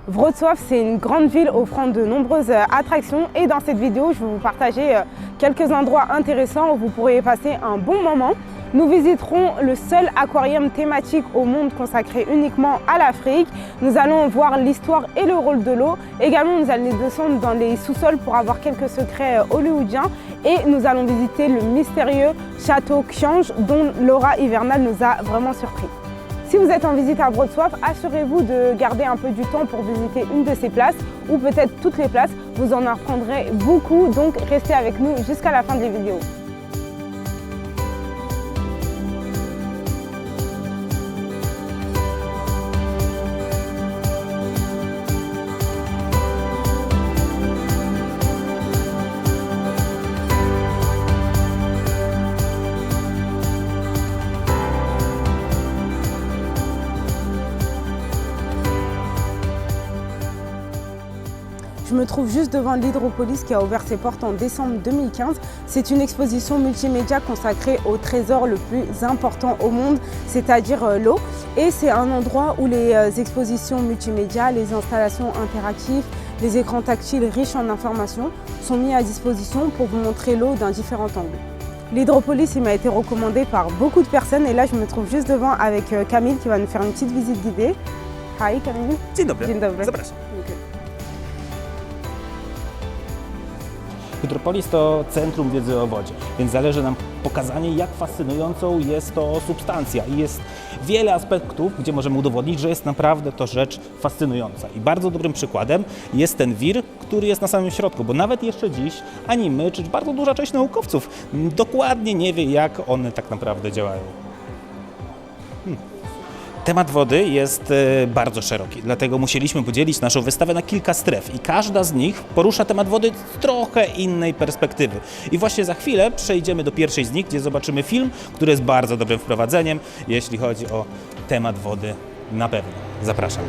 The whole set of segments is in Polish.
Wrocław, c'est une grande ville offrant de nombreuses attractions et dans cette vidéo, je vais vous partager quelques endroits intéressants où vous pourriez passer un bon moment. Nous visiterons le seul aquarium thématique au monde consacré uniquement à l'Afrique. Nous allons voir l'histoire et le rôle de l'eau. Également, nous allons descendre dans les sous-sols pour avoir quelques secrets hollywoodiens. Et nous allons visiter le mystérieux château Xiange dont l'aura hivernale nous a vraiment surpris. Si vous êtes en visite à Wrocław, assurez-vous de garder un peu du temps pour visiter une de ces places ou peut-être toutes les places. Vous en apprendrez beaucoup, donc restez avec nous jusqu'à la fin de la vidéo. Je me trouve juste devant l'Hydropolis qui a ouvert ses portes en décembre 2015. C'est une exposition multimédia consacrée au trésor le plus important au monde, c'est-à-dire l'eau. Et c'est un endroit où les expositions multimédia, les installations interactives, les écrans tactiles riches en informations sont mis à disposition pour vous montrer l'eau d'un différent angle. L'Hydropolis m'a été recommandé par beaucoup de personnes et là je me trouve juste devant avec Camille qui va nous faire une petite visite guidée. Hi Camille. Dzień dobry. Dzień dobry. Zapraszam. Okay. Hydropolis to centrum wiedzy o wodzie, więc zależy nam pokazanie, jak fascynującą jest to substancja i jest wiele aspektów, gdzie możemy udowodnić, że jest naprawdę to rzecz fascynująca. I bardzo dobrym przykładem jest ten wir, który jest na samym środku, bo nawet jeszcze dziś ani my, czy bardzo duża część naukowców dokładnie nie wie, jak one tak naprawdę działają. Temat wody jest bardzo szeroki, dlatego musieliśmy podzielić naszą wystawę na kilka stref i każda z nich porusza temat wody z trochę innej perspektywy. I właśnie za chwilę przejdziemy do pierwszej z nich, gdzie zobaczymy film, który jest bardzo dobrym wprowadzeniem, jeśli chodzi o temat wody na pewno. Zapraszam.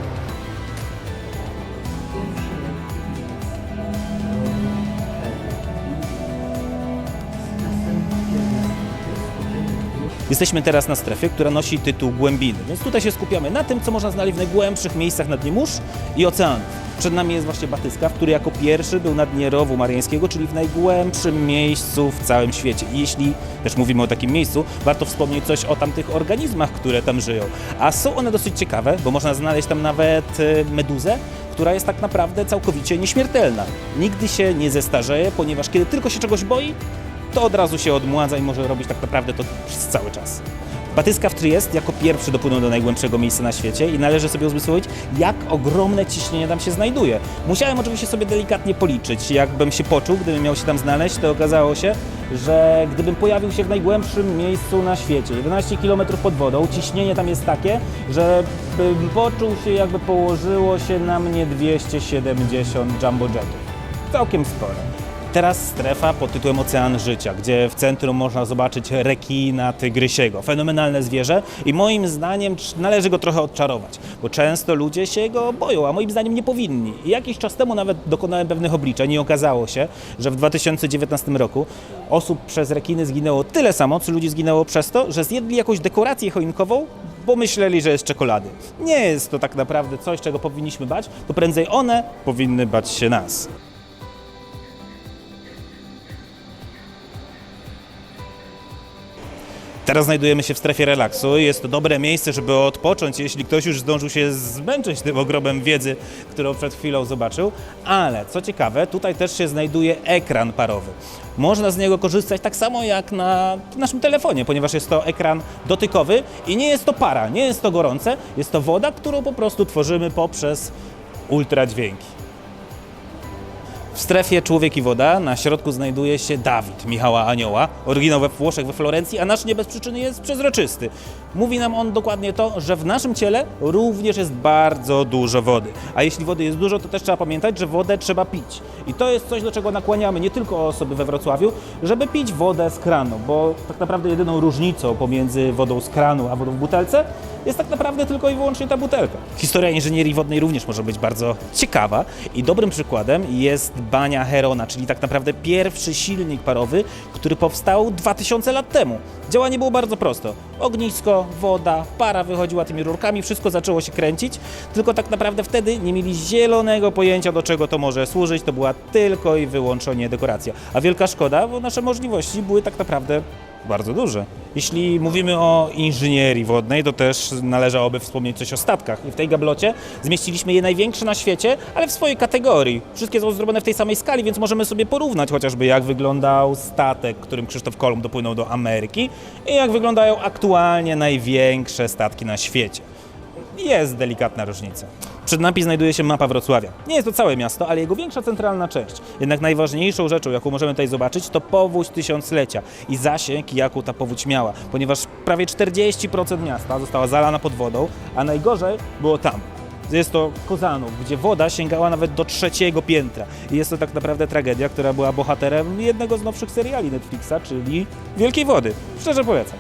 Jesteśmy teraz na strefie, która nosi tytuł Głębiny, więc tutaj się skupiamy na tym, co można znaleźć w najgłębszych miejscach na dnie mórz i oceanów. Przed nami jest właśnie batyskaw, który jako pierwszy był na dnie Rowu Mariańskiego, czyli w najgłębszym miejscu w całym świecie. I jeśli też mówimy o takim miejscu, warto wspomnieć coś o tamtych organizmach, które tam żyją. A są one dosyć ciekawe, bo można znaleźć tam nawet meduzę, która jest tak naprawdę całkowicie nieśmiertelna. Nigdy się nie zestarzeje, ponieważ kiedy tylko się czegoś boi, to od razu się odmładza i może robić tak naprawdę to przez cały czas. Batyskaw Triest jako pierwszy dopłynął do najgłębszego miejsca na świecie i należy sobie uzmysłowić, jak ogromne ciśnienie tam się znajduje. Musiałem oczywiście sobie delikatnie policzyć, jakbym się poczuł, gdybym miał się tam znaleźć, to okazało się, że gdybym pojawił się w najgłębszym miejscu na świecie, 11 km pod wodą, ciśnienie tam jest takie, że bym poczuł się, jakby położyło się na mnie 270 jumbo jetów. Całkiem sporo. Teraz strefa pod tytułem Ocean Życia, gdzie w centrum można zobaczyć rekina tygrysiego. Fenomenalne zwierzę i moim zdaniem należy go trochę odczarować, bo często ludzie się go boją, a moim zdaniem nie powinni. I jakiś czas temu nawet dokonałem pewnych obliczeń i okazało się, że w 2019 roku osób przez rekiny zginęło tyle samo, co ludzi zginęło przez to, że zjedli jakąś dekorację choinkową, bo myśleli, że jest czekolady. Nie jest to tak naprawdę coś, czego powinniśmy bać, to prędzej one powinny bać się nas. Teraz znajdujemy się w strefie relaksu. Jest to dobre miejsce, żeby odpocząć, jeśli ktoś już zdążył się zmęczyć tym ogromem wiedzy, którą przed chwilą zobaczył. Ale co ciekawe, tutaj też się znajduje ekran parowy. Można z niego korzystać tak samo jak na naszym telefonie, ponieważ jest to ekran dotykowy i nie jest to para, nie jest to gorące, jest to woda, którą po prostu tworzymy poprzez ultradźwięki. W strefie Człowiek i woda na środku znajduje się Dawid Michała Anioła, oryginał we Włoszech, we Florencji, a nasz nie bez przyczyny jest przezroczysty. Mówi nam on dokładnie to, że w naszym ciele również jest bardzo dużo wody. A jeśli wody jest dużo, to też trzeba pamiętać, że wodę trzeba pić. I to jest coś, do czego nakłaniamy nie tylko osoby we Wrocławiu, żeby pić wodę z kranu, bo tak naprawdę jedyną różnicą pomiędzy wodą z kranu a wodą w butelce jest tak naprawdę tylko i wyłącznie ta butelka. Historia inżynierii wodnej również może być bardzo ciekawa i dobrym przykładem jest bania Herona, czyli tak naprawdę pierwszy silnik parowy, który powstał 2000 lat temu. Działanie było bardzo prosto. Ognisko, woda, para wychodziła tymi rurkami, wszystko zaczęło się kręcić, tylko tak naprawdę wtedy nie mieli zielonego pojęcia, do czego to może służyć, to była tylko i wyłącznie dekoracja. A wielka szkoda, bo nasze możliwości były tak naprawdę bardzo duże. Jeśli mówimy o inżynierii wodnej, to też należałoby wspomnieć coś o statkach. I w tej gablocie zmieściliśmy je największe na świecie, ale w swojej kategorii. Wszystkie są zrobione w tej samej skali, więc możemy sobie porównać chociażby jak wyglądał statek, którym Krzysztof Kolumb dopłynął do Ameryki i jak wyglądają aktualnie największe statki na świecie. Jest delikatna różnica. Przed nami znajduje się mapa Wrocławia. Nie jest to całe miasto, ale jego większa centralna część. Jednak najważniejszą rzeczą, jaką możemy tutaj zobaczyć, to powódź tysiąclecia i zasięg, jaką ta powódź miała, ponieważ prawie 40% miasta została zalana pod wodą, a najgorzej było tam. Jest to Kozanów, gdzie woda sięgała nawet do 3. piętra. I jest to tak naprawdę tragedia, która była bohaterem jednego z nowszych seriali Netflixa, czyli Wielkiej Wody. Szczerze polecam.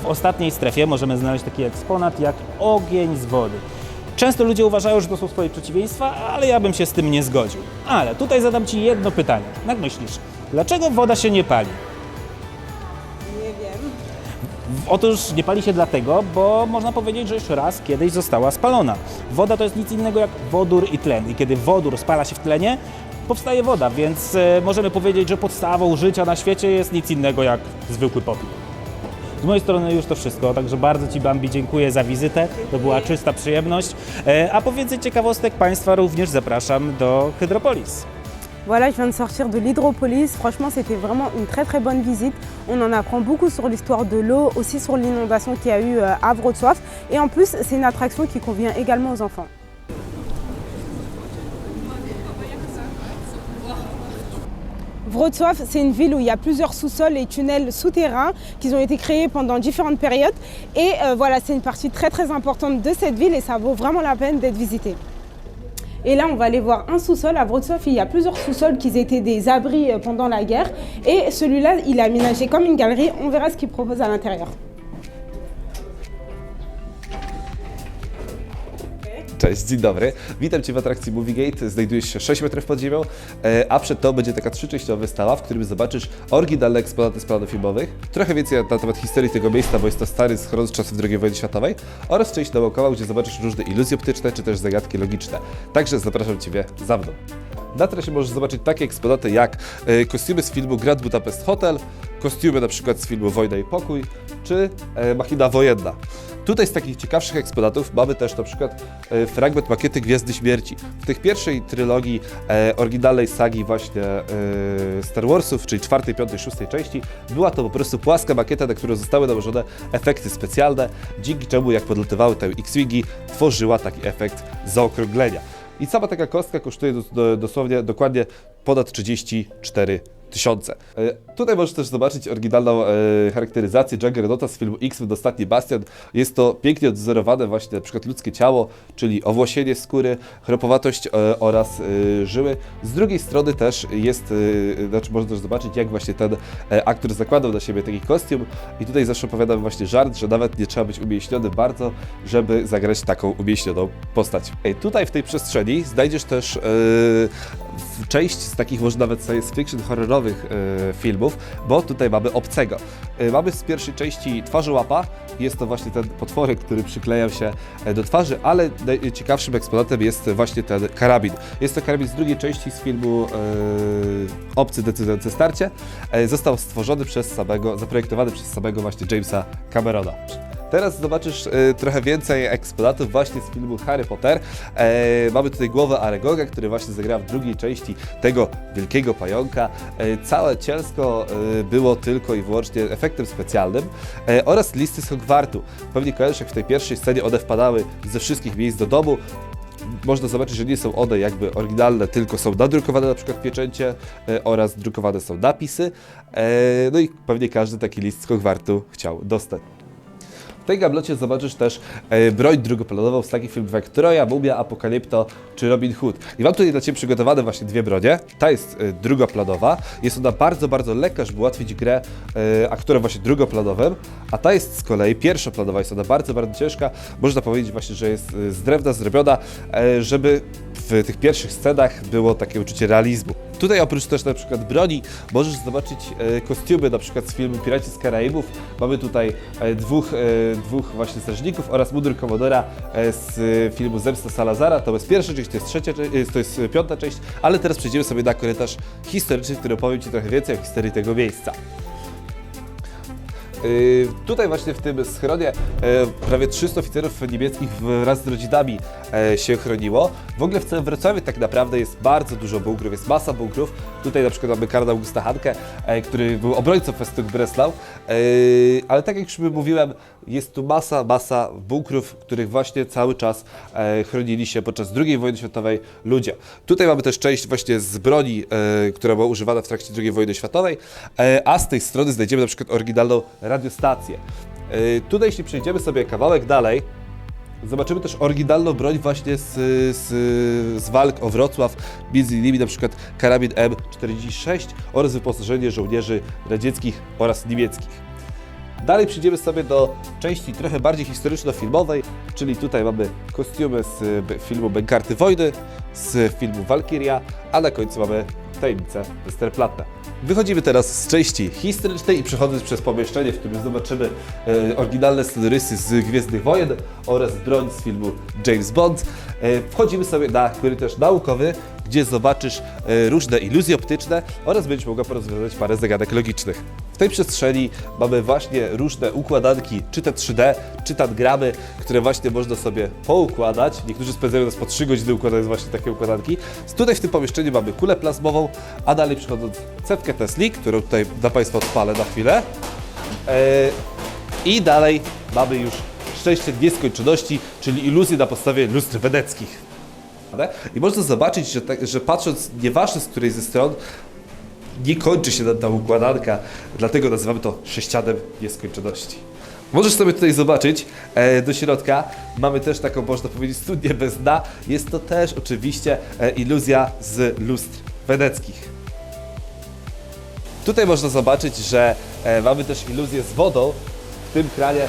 W ostatniej strefie możemy znaleźć taki eksponat jak ogień z wody. Często ludzie uważają, że to są swoje przeciwieństwa, ale ja bym się z tym nie zgodził. Ale tutaj zadam Ci jedno pytanie. Jak myślisz, dlaczego woda się nie pali? Nie wiem. Otóż nie pali się dlatego, bo można powiedzieć, że już raz kiedyś została spalona. Woda to jest nic innego jak wodór i tlen. I kiedy wodór spala się w tlenie, powstaje woda, więc możemy powiedzieć, że podstawą życia na świecie jest nic innego jak zwykły popiół. Z mojej strony już to wszystko, także bardzo Ci, Bambi, dziękuję za wizytę. To była czysta przyjemność. A po więcej ciekawostek Państwa również zapraszam do Hydropolis. Voilà, je viens de sortir de l'Hydropolis. Franchement, c'était vraiment une très bonne visite. On en apprend beaucoup sur l'histoire de l'eau, aussi sur l'inondation qu'il y a eu à Wrocław. Et en plus, c'est une attraction qui convient également aux enfants. Wrocław, c'est une ville où il y a plusieurs sous-sols et tunnels souterrains qui ont été créés pendant différentes périodes. Et voilà, c'est une partie très importante de cette ville et ça vaut vraiment la peine d'être visité. Et là, on va aller voir un sous-sol. À Wrocław, il y a plusieurs sous-sols qui étaient des abris pendant la guerre. Et celui-là, il est aménagé comme une galerie. On verra ce qu'il propose à l'intérieur. Cześć, dzień dobry. Witam Cię w atrakcji Moviegate. Znajdujesz się 6 metrów pod ziemią, a przed Tobą będzie taka 3-częściowa wystawa, w którym zobaczysz oryginalne eksponaty z planów filmowych, trochę więcej na temat historii tego miejsca, bo jest to stary schron z czasów II wojny światowej, oraz część naokoło, gdzie zobaczysz różne iluzje optyczne, czy też zagadki logiczne. Także zapraszam Ciebie za mną. Na trasie możesz zobaczyć takie eksponaty jak kostiumy z filmu Grand Budapest Hotel, kostiumy na przykład z filmu Wojna i Pokój, czy machina wojenna. Tutaj z takich ciekawszych eksponatów mamy też na przykład fragment makiety Gwiazdy Śmierci. W tych pierwszej trylogii oryginalnej sagi właśnie Star Warsów, czyli 4., 5., 6. części, była to po prostu płaska makieta, na którą zostały nałożone efekty specjalne, dzięki czemu jak podlatywały te X-Wingi, tworzyła taki efekt zaokrąglenia. I sama taka kostka kosztuje dokładnie ponad 34 tysiące. Tutaj możesz też zobaczyć oryginalną charakteryzację Juggernauta z filmu X-Men Ostatni Bastion. Jest to pięknie odwzorowane właśnie na przykład ludzkie ciało, czyli owłosienie skóry, chropowatość oraz żyły. Z drugiej strony też jest, można też zobaczyć, jak właśnie ten aktor zakładał na siebie taki kostium. I tutaj zawsze opowiadam właśnie żart, że nawet nie trzeba być umięśniony bardzo, żeby zagrać taką umięśnioną postać. Tutaj w tej przestrzeni znajdziesz też część z takich może nawet science fiction horrorowych filmów, bo tutaj mamy Obcego. Mamy z pierwszej części Twarzołapa, jest to właśnie ten potworek, który przykleja się do twarzy, ale najciekawszym eksponatem jest właśnie ten karabin. Jest to karabin z drugiej części z filmu Obcy decydujące starcie. Został stworzony zaprojektowany przez samego właśnie Jamesa Camerona. Teraz zobaczysz trochę więcej eksponatów właśnie z filmu Harry Potter. Mamy tutaj głowę Aragoga, który właśnie zagrał w drugiej części tego wielkiego pająka. Całe cielsko było tylko i wyłącznie efektem specjalnym oraz listy z Hogwartu. Pewnie kojarzysz, jak w tej pierwszej scenie one wpadały ze wszystkich miejsc do domu. Można zobaczyć, że nie są one jakby oryginalne, tylko są nadrukowane na przykład pieczęcie oraz drukowane są napisy. No i pewnie każdy taki list z Hogwartu chciał dostać. W tej gablocie zobaczysz też broń drugoplanową z takich filmów jak Troja, Mumia, Apokalipto czy Robin Hood. I mam tutaj dla Ciebie przygotowane właśnie dwie bronie. Ta jest drugoplanowa, jest ona bardzo, bardzo lekka, żeby ułatwić grę aktorem właśnie drugoplanowym, a ta jest z kolei pierwszoplanowa, jest ona bardzo, bardzo ciężka. Można powiedzieć właśnie, że jest z drewna zrobiona, żeby w tych pierwszych scenach było takie uczucie realizmu. Tutaj oprócz też na przykład broni możesz zobaczyć kostiumy na przykład z filmu Piraci z Karaibów. Mamy tutaj dwóch właśnie strażników oraz mundur Komodora z filmu Zemsta Salazara. To jest pierwsza część, to jest piąta część, ale teraz przejdziemy sobie na korytarz historyczny, w którym opowiem Ci trochę więcej o historii tego miejsca. Tutaj właśnie w tym schronie prawie 300 oficerów niemieckich wraz z rodzinami się chroniło. W ogóle w całym Wrocławiu tak naprawdę jest bardzo dużo bunkrów, jest masa bunkrów. Tutaj na przykład mamy Karla Augusta Hankę, który był obrońcą Festung Breslau, ale tak jak już mówiłem, jest tu masa bunkrów, w których właśnie cały czas chronili się podczas II wojny światowej ludzie. Tutaj mamy też część właśnie z broni, która była używana w trakcie II wojny światowej, a z tej strony znajdziemy na przykład oryginalną radiostację. Tutaj jeśli przejdziemy sobie kawałek dalej, zobaczymy też oryginalną broń właśnie z walk o Wrocław, między innymi na przykład karabin M46 oraz wyposażenie żołnierzy radzieckich oraz niemieckich. Dalej przejdziemy sobie do części trochę bardziej historyczno-filmowej, czyli tutaj mamy kostiumy z filmu Bękarty Wojny, z filmu Walkiria, a na końcu mamy tajemnicę Westerplatte. Wychodzimy teraz z części historycznej i przechodząc przez pomieszczenie, w którym zobaczymy oryginalne scenarysy z Gwiezdnych Wojen oraz broń z filmu James Bond. Wchodzimy sobie na korytarz naukowy, gdzie zobaczysz różne iluzje optyczne oraz będziesz mogła porozwiązać parę zagadek logicznych. W tej przestrzeni mamy właśnie różne układanki, czy te 3D, czy tangramy, które właśnie można sobie poukładać. Niektórzy spędzają nas po 3 godziny układając właśnie takie układanki. Tutaj w tym pomieszczeniu mamy kulę plazmową, a dalej przechodząc cewkę Tesli, którą tutaj dla Państwa odpalę na chwilę. I dalej mamy już szczęście nieskończoności, czyli iluzje na podstawie lustr weneckich. I można zobaczyć, że patrząc nieważne z której ze stron, nie kończy się ta układanka, dlatego nazywamy to sześcianem nieskończoności. Możesz sobie tutaj zobaczyć do środka, mamy też taką, można powiedzieć, studnię bez dna. Jest to też oczywiście iluzja z lustr weneckich. Tutaj można zobaczyć, że mamy też iluzję z wodą. W tym kranie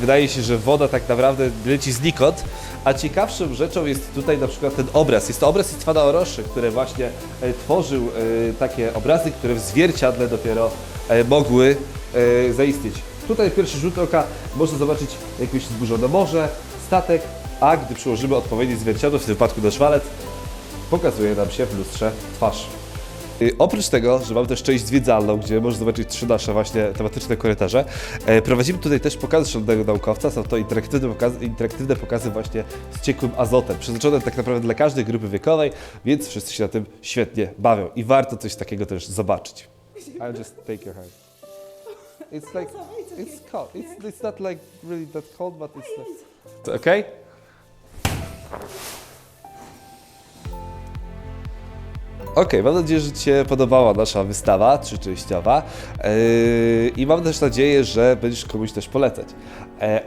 wydaje się, że woda tak naprawdę leci znikąd, a ciekawszą rzeczą jest tutaj na przykład ten obraz. Jest to obraz Istwana Oroszy, który właśnie tworzył takie obrazy, które w zwierciadle dopiero mogły zaistnieć. Tutaj pierwszy rzut oka można zobaczyć jakieś zburzone morze, statek, a gdy przyłożymy odpowiednie zwierciadło, w tym wypadku nasz walec, pokazuje nam się w lustrze twarz. Oprócz tego, że mamy też część zwiedzalną, gdzie można zobaczyć 3 nasze właśnie tematyczne korytarze, prowadzimy tutaj też pokazy szalonego naukowca. Są to interaktywne pokazy właśnie z ciekłym azotem, przeznaczone tak naprawdę dla każdej grupy wiekowej, więc wszyscy się na tym świetnie bawią i warto coś takiego też zobaczyć. I'll just take your hand. It's like, it's cold. It's not like really that cold, but it's okay? Okej, mam nadzieję, że Ci się podobała nasza wystawa trzyczęściowa i mam też nadzieję, że będziesz komuś też polecać.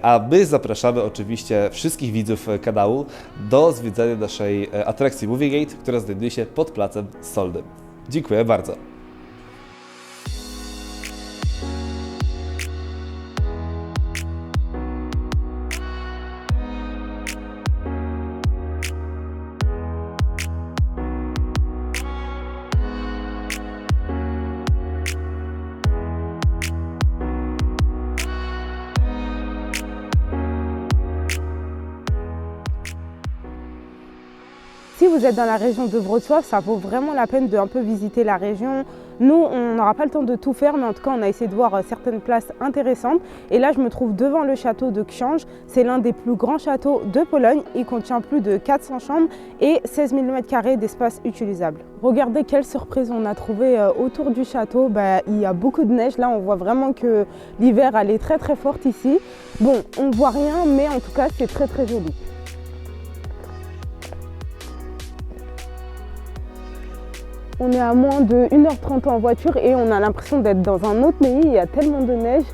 A my zapraszamy oczywiście wszystkich widzów kanału do zwiedzania naszej atrakcji Moviegate, która znajduje się pod Placem Solnym. Dziękuję bardzo. Si vous êtes dans la région de Wrocław, ça vaut vraiment la peine de un peu visiter la région. Nous, on n'aura pas le temps de tout faire, mais en tout cas, on a essayé de voir certaines places intéressantes. Et là, je me trouve devant le château de Książ. C'est l'un des plus grands châteaux de Pologne. Il contient plus de 400 chambres et 16 000 m² d'espace utilisable. Regardez quelle surprise on a trouvé autour du château. Il y a beaucoup de neige. Là, on voit vraiment que l'hiver, elle est très très forte ici. Bon, on voit rien, mais en tout cas, c'est très très joli. On est à moins de 1h30 en voiture et on a l'impression d'être dans un autre pays, il y a tellement de neige.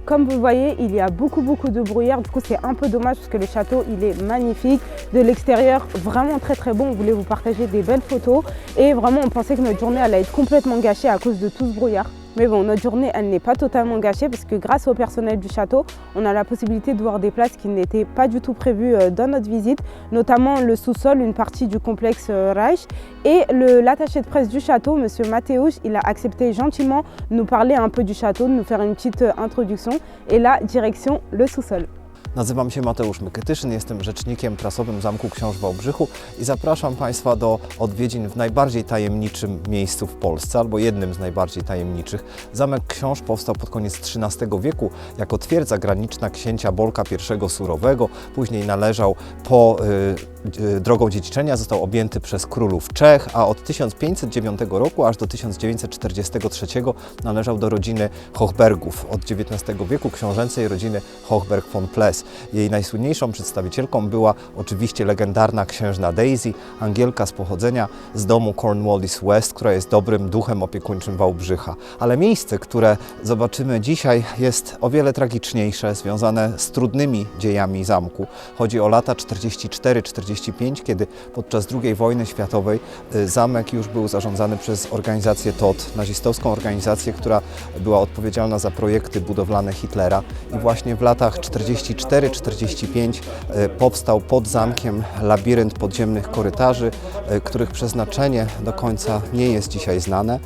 Comme vous voyez, il y a beaucoup de brouillard, du coup c'est un peu dommage parce que le château il est magnifique. De l'extérieur, vraiment très bon, on voulait vous partager des belles photos et vraiment on pensait que notre journée allait être complètement gâchée à cause de tout ce brouillard. Mais bon, notre journée, elle n'est pas totalement gâchée parce que grâce au personnel du château, on a la possibilité de voir des places qui n'étaient pas du tout prévues dans notre visite, notamment le sous-sol, une partie du complexe Reich. Et l'attaché de presse du château, Monsieur Mateusz, il a accepté gentiment de nous parler un peu du château, de nous faire une petite introduction. Et là, direction le sous-sol. Nazywam się Mateusz Mykytyszyn, jestem rzecznikiem prasowym Zamku Książ w Wałbrzychu i zapraszam Państwa do odwiedzin w najbardziej tajemniczym miejscu w Polsce, albo jednym z najbardziej tajemniczych. Zamek Książ powstał pod koniec XIII wieku jako twierdza graniczna księcia Bolka I Surowego, później należał drogą dziedziczenia, został objęty przez królów Czech, a od 1509 roku aż do 1943 należał do rodziny Hochbergów, od XIX wieku książęcej rodziny Hochberg von Pless. Jej najsłynniejszą przedstawicielką była oczywiście legendarna księżna Daisy, Angielka z pochodzenia z domu Cornwallis West, która jest dobrym duchem opiekuńczym Wałbrzycha. Ale miejsce, które zobaczymy dzisiaj, jest o wiele tragiczniejsze, związane z trudnymi dziejami zamku. Chodzi o lata 44-45, kiedy podczas II wojny światowej zamek już był zarządzany przez organizację TOT, nazistowską organizację, która była odpowiedzialna za projekty budowlane Hitlera. I właśnie w latach 44-45 powstał pod zamkiem labirynt podziemnych korytarzy, których przeznaczenie do końca nie jest dzisiaj znane.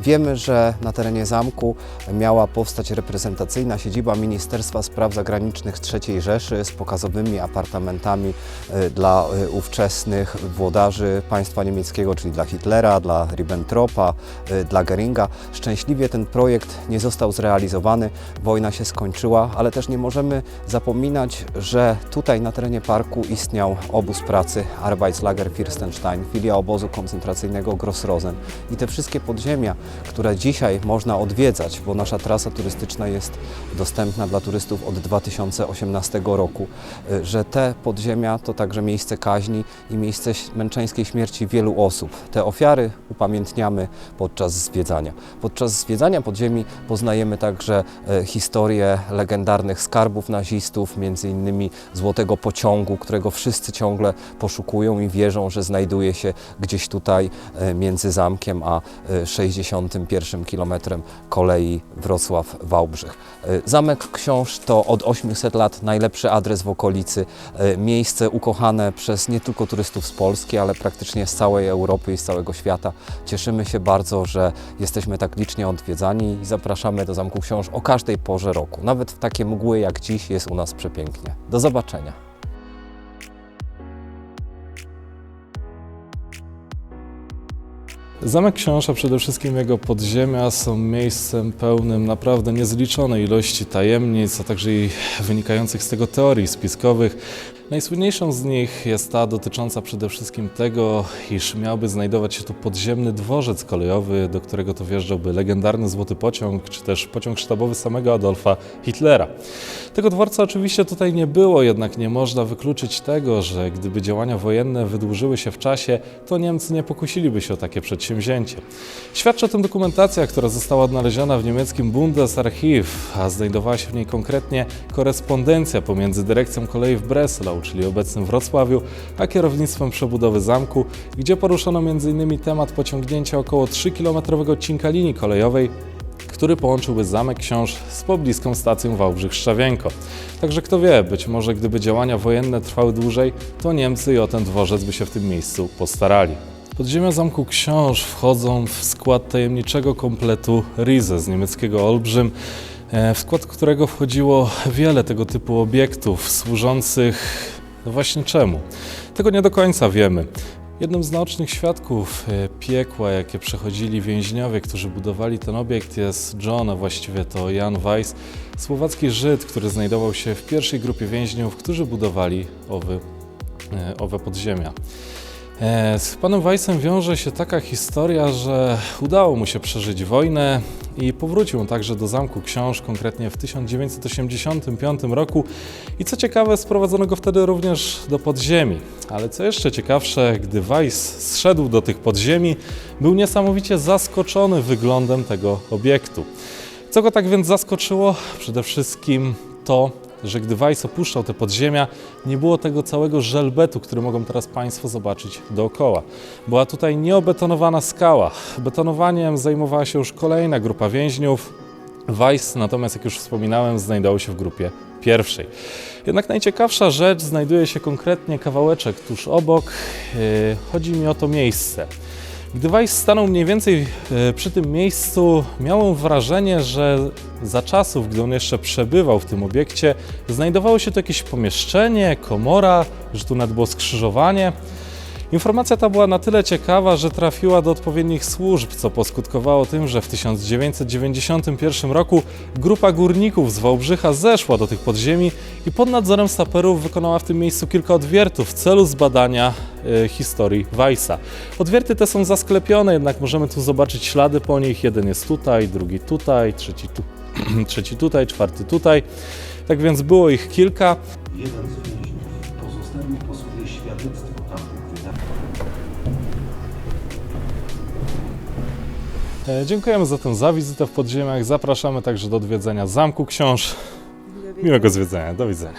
Wiemy, że na terenie zamku miała powstać reprezentacyjna siedziba Ministerstwa Spraw Zagranicznych III Rzeszy z pokazowymi apartamentami dla ówczesnych włodarzy państwa niemieckiego, czyli dla Hitlera, dla Ribbentropa, dla Göringa. Szczęśliwie ten projekt nie został zrealizowany, wojna się skończyła, ale też nie możemy zapominać, że tutaj na terenie parku istniał obóz pracy Arbeitslager Fürstenstein, filia obozu koncentracyjnego Grossrosen. I te wszystkie podziemia, które dzisiaj można odwiedzać, bo nasza trasa turystyczna jest dostępna dla turystów od 2018 roku, że te podziemia to także miejsce kaźni i miejsce męczeńskiej śmierci wielu osób. Te ofiary upamiętniamy podczas zwiedzania. Podczas zwiedzania podziemi poznajemy także historię legendarnych skarbów nazistów, między innymi złotego pociągu, którego wszyscy ciągle poszukują i wierzą, że znajduje się gdzieś tutaj między zamkiem a 61 kilometrem kolei Wrocław-Wałbrzych. Zamek Książ to od 800 lat najlepszy adres w okolicy, miejsce ukochane przez nie tylko turystów z Polski, ale praktycznie z całej Europy i z całego świata. Cieszymy się bardzo, że jesteśmy tak licznie odwiedzani i zapraszamy do Zamku Książ o każdej porze roku. Nawet w takie mgły jak dziś jest u nas przepięknie. Do zobaczenia. Zamek Książ, a przede wszystkim jego podziemia są miejscem pełnym naprawdę niezliczonej ilości tajemnic, a także i wynikających z tego teorii spiskowych. Najsłynniejszą z nich jest ta dotycząca przede wszystkim tego, iż miałby znajdować się tu podziemny dworzec kolejowy, do którego to wjeżdżałby legendarny złoty pociąg, czy też pociąg sztabowy samego Adolfa Hitlera. Tego dworca oczywiście tutaj nie było, jednak nie można wykluczyć tego, że gdyby działania wojenne wydłużyły się w czasie, to Niemcy nie pokusiliby się o takie przedsięwzięcie. Świadczy o tym dokumentacja, która została odnaleziona w niemieckim Bundesarchiv, a znajdowała się w niej konkretnie korespondencja pomiędzy dyrekcją kolei w Breslau, czyli obecnym Wrocławiu, a kierownictwem przebudowy zamku, gdzie poruszono m.in. temat pociągnięcia około 3-kilometrowego odcinka linii kolejowej, który połączyłby Zamek Książ z pobliską stacją Wałbrzych-Szczawienko. Także kto wie, być może gdyby działania wojenne trwały dłużej, to Niemcy i o ten dworzec by się w tym miejscu postarali. Podziemia Zamku Książ wchodzą w skład tajemniczego kompletu Riese z niemieckiego Olbrzym, w skład którego wchodziło wiele tego typu obiektów służących, no właśnie czemu? Tego nie do końca wiemy. Jednym z naocznych świadków piekła, jakie przechodzili więźniowie, którzy budowali ten obiekt, jest John, a właściwie to Jan Weiss, słowacki Żyd, który znajdował się w pierwszej grupie więźniów, którzy budowali owe podziemia. Z panem Weissem wiąże się taka historia, że udało mu się przeżyć wojnę i powrócił także do Zamku Książ, konkretnie w 1985 roku i co ciekawe, sprowadzono go wtedy również do podziemi. Ale co jeszcze ciekawsze, gdy Weiss zszedł do tych podziemi, był niesamowicie zaskoczony wyglądem tego obiektu. Co go tak więc zaskoczyło? Przede wszystkim to, że gdy Weiss opuszczał te podziemia, nie było tego całego żelbetu, który mogą teraz Państwo zobaczyć dookoła. Była tutaj nieobetonowana skała. Betonowaniem zajmowała się już kolejna grupa więźniów. Weiss natomiast, jak już wspominałem, znajdował się w grupie pierwszej. Jednak najciekawsza rzecz znajduje się konkretnie kawałeczek tuż obok. Chodzi mi o to miejsce. Gdy Weiss stanął mniej więcej przy tym miejscu, miałem wrażenie, że za czasów, gdy on jeszcze przebywał w tym obiekcie, znajdowało się tu jakieś pomieszczenie, komora, że tu nawet było skrzyżowanie. Informacja ta była na tyle ciekawa, że trafiła do odpowiednich służb, co poskutkowało tym, że w 1991 roku grupa górników z Wałbrzycha zeszła do tych podziemi i pod nadzorem saperów wykonała w tym miejscu kilka odwiertów w celu zbadania historii Weissa. Odwierty te są zasklepione, jednak możemy tu zobaczyć ślady po nich. Jeden jest tutaj, drugi tutaj, trzeci tutaj, czwarty tutaj. Tak więc było ich kilka. Jeden z więźniów pozostawił po sobie świadectwo tamtych wydarzeń. Dziękujemy zatem za wizytę w podziemiach. Zapraszamy także do odwiedzenia Zamku Książ. Miłego zwiedzenia. Do widzenia.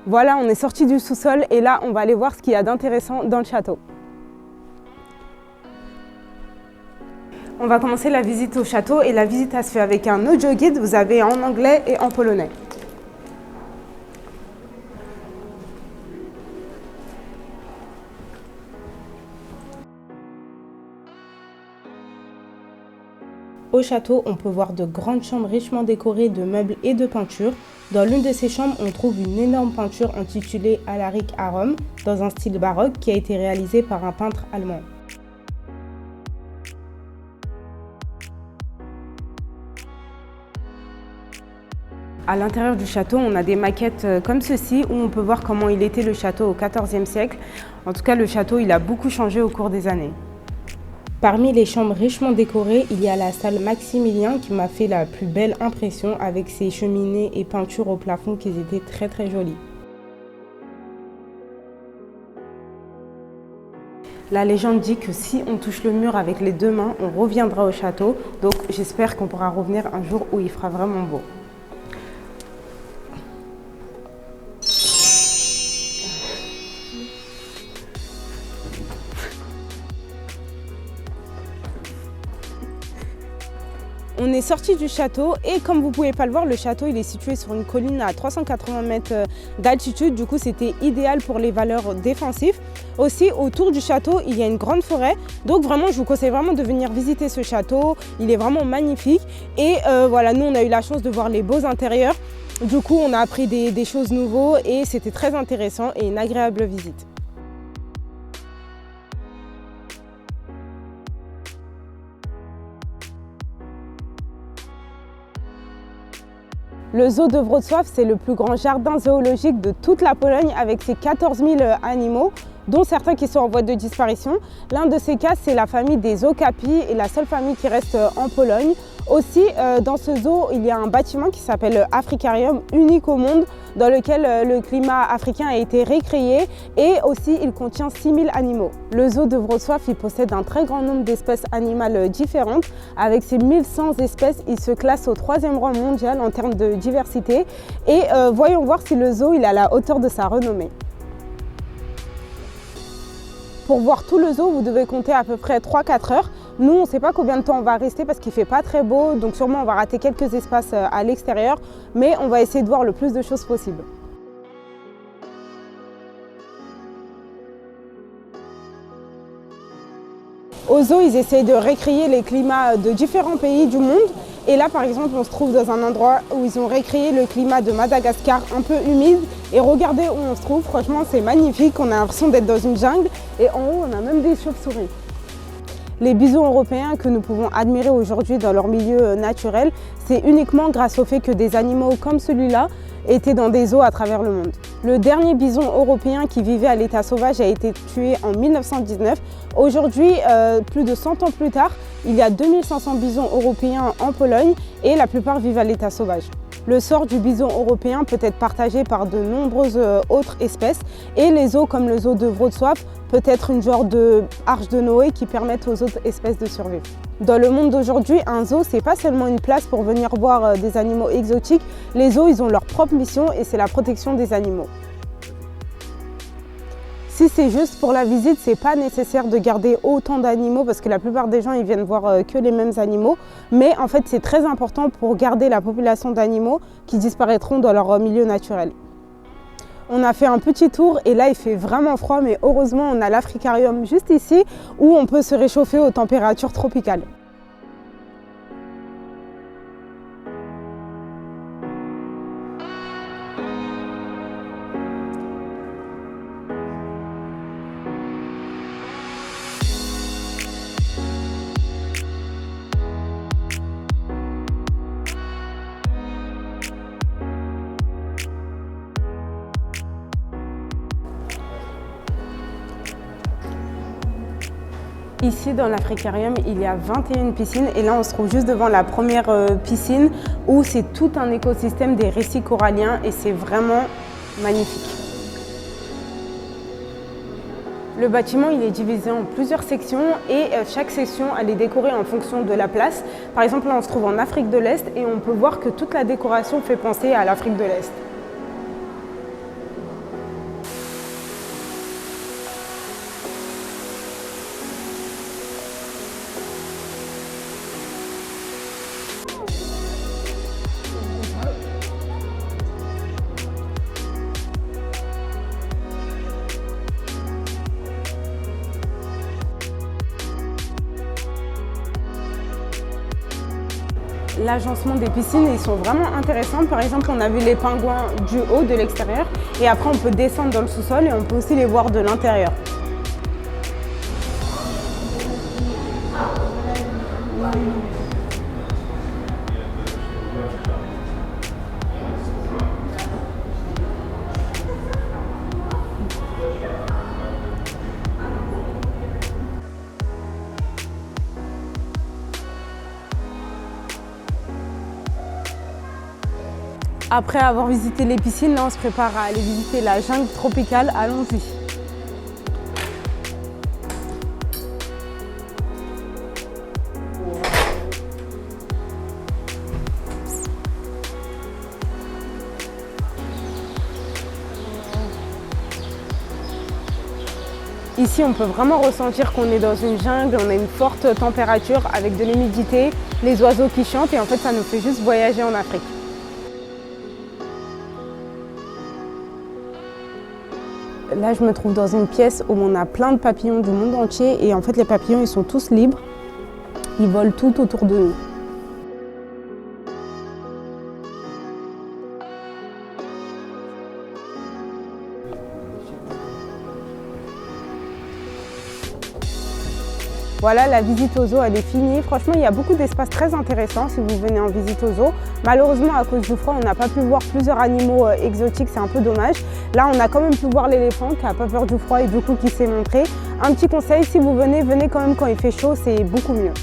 Voilà, on est sorti du sous-sol et là, on va aller voir ce qu'il y a d'intéressant dans le château. On va commencer la visite au château et la visite, elle se fait avec un audio guide. Vous avez en anglais et en polonais. Au château, on peut voir de grandes chambres richement décorées de meubles et de peintures. Dans l'une de ces chambres, on trouve une énorme peinture intitulée Alaric à Rome, dans un style baroque qui a été réalisé par un peintre allemand. À l'intérieur du château, on a des maquettes comme ceci, où on peut voir comment il était le château au XIVe siècle. En tout cas, le château, il a beaucoup changé au cours des années. Parmi les chambres richement décorées, il y a la salle Maximilien qui m'a fait la plus belle impression avec ses cheminées et peintures au plafond qui étaient très très jolies. La légende dit que si on touche le mur avec les deux mains, on reviendra au château. Donc j'espère qu'on pourra revenir un jour où il fera vraiment beau. On est sorti du château et comme vous pouvez pas le voir, le château il est situé sur une colline à 380 mètres d'altitude. Du coup, c'était idéal pour les valeurs défensives. Aussi, autour du château, il y a une grande forêt. Donc vraiment, je vous conseille vraiment de venir visiter ce château. Il est vraiment magnifique. Et voilà, nous, on a eu la chance de voir les beaux intérieurs. Du coup, on a appris des choses nouvelles et c'était très intéressant et une agréable visite. Le zoo de Wrocław, c'est le plus grand jardin zoologique de toute la Pologne avec ses 14 000 animaux, dont certains qui sont en voie de disparition. L'un de ces cas, c'est la famille des okapis et la seule famille qui reste en Pologne. Aussi, dans ce zoo, il y a un bâtiment qui s'appelle Africarium, unique au monde, dans lequel le climat africain a été récréé et aussi il contient 6000 animaux. Le zoo de Wrocław, il possède un très grand nombre d'espèces animales différentes. Avec ses 1100 espèces, il se classe au 3e rang mondial en termes de diversité. Et voyons voir si le zoo il est à la hauteur de sa renommée. Pour voir tout le zoo, vous devez compter à peu près 3-4 heures. Nous, on ne sait pas combien de temps on va rester parce qu'il ne fait pas très beau, donc sûrement on va rater quelques espaces à l'extérieur, mais on va essayer de voir le plus de choses possible. Au zoo, ils essayent de récréer les climats de différents pays du monde. Et là, par exemple, on se trouve dans un endroit où ils ont récréé le climat de Madagascar, un peu humide. Et regardez où on se trouve, franchement, c'est magnifique. On a l'impression d'être dans une jungle. Et en haut, on a même des chauves-souris. Les bisons européens que nous pouvons admirer aujourd'hui dans leur milieu naturel, c'est uniquement grâce au fait que des animaux comme celui-là étaient dans des zoos à travers le monde. Le dernier bison européen qui vivait à l'état sauvage a été tué en 1919. Aujourd'hui, plus de 100 ans plus tard, il y a 2500 bisons européens en Pologne et la plupart vivent à l'état sauvage. Le sort du bison européen peut être partagé par de nombreuses autres espèces et les zoos comme le zoo de Wrocław peut être une genre de arche de Noé qui permettent aux autres espèces de survivre. Dans le monde d'aujourd'hui, un zoo, c'est pas seulement une place pour venir voir des animaux exotiques. Les zoos, ils ont leur propre mission et c'est la protection des animaux. Si c'est juste pour la visite, c'est pas nécessaire de garder autant d'animaux parce que la plupart des gens ils viennent voir que les mêmes animaux. Mais en fait, c'est très important pour garder la population d'animaux qui disparaîtront dans leur milieu naturel. On a fait un petit tour et là il fait vraiment froid, mais heureusement on a l'Africarium juste ici où on peut se réchauffer aux températures tropicales. Ici dans l'Africarium, il y a 21 piscines et là on se trouve juste devant la première piscine où c'est tout un écosystème des récifs coralliens et c'est vraiment magnifique. Le bâtiment il est divisé en plusieurs sections et chaque section elle est décorée en fonction de la place. Par exemple là on se trouve en Afrique de l'Est et on peut voir que toute la décoration fait penser à l'Afrique de l'Est. L'agencement des piscines, ils sont vraiment intéressants. Par exemple, on a vu les pingouins du haut, de l'extérieur, et après on peut descendre dans le sous-sol et on peut aussi les voir de l'intérieur. Après avoir visité les piscines, là on se prépare à aller visiter la jungle tropicale. Allons-y. Ici, on peut vraiment ressentir qu'on est dans une jungle, on a une forte température avec de l'humidité, les oiseaux qui chantent et en fait ça nous fait juste voyager en Afrique. Là, je me trouve dans une pièce où on a plein de papillons du monde entier et en fait, les papillons, ils sont tous libres. Ils volent tout autour de nous. Voilà, la visite au zoo, elle est finie. Franchement, il y a beaucoup d'espaces très intéressants si vous venez en visite au zoo. Malheureusement, à cause du froid, on n'a pas pu voir plusieurs animaux exotiques, c'est un peu dommage. Là, on a quand même pu voir l'éléphant qui n'a pas peur du froid et du coup qui s'est montré. Un petit conseil, si vous venez, venez quand même quand il fait chaud, c'est beaucoup mieux.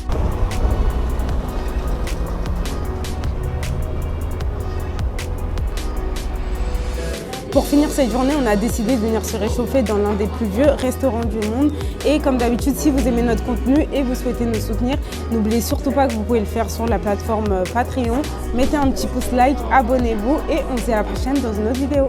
Pour finir cette journée, on a décidé de venir se réchauffer dans l'un des plus vieux restaurants du monde. Et comme d'habitude, si vous aimez notre contenu et vous souhaitez nous soutenir, n'oubliez surtout pas que vous pouvez le faire sur la plateforme Patreon. Mettez un petit pouce like, abonnez-vous et on se dit à la prochaine dans une autre vidéo.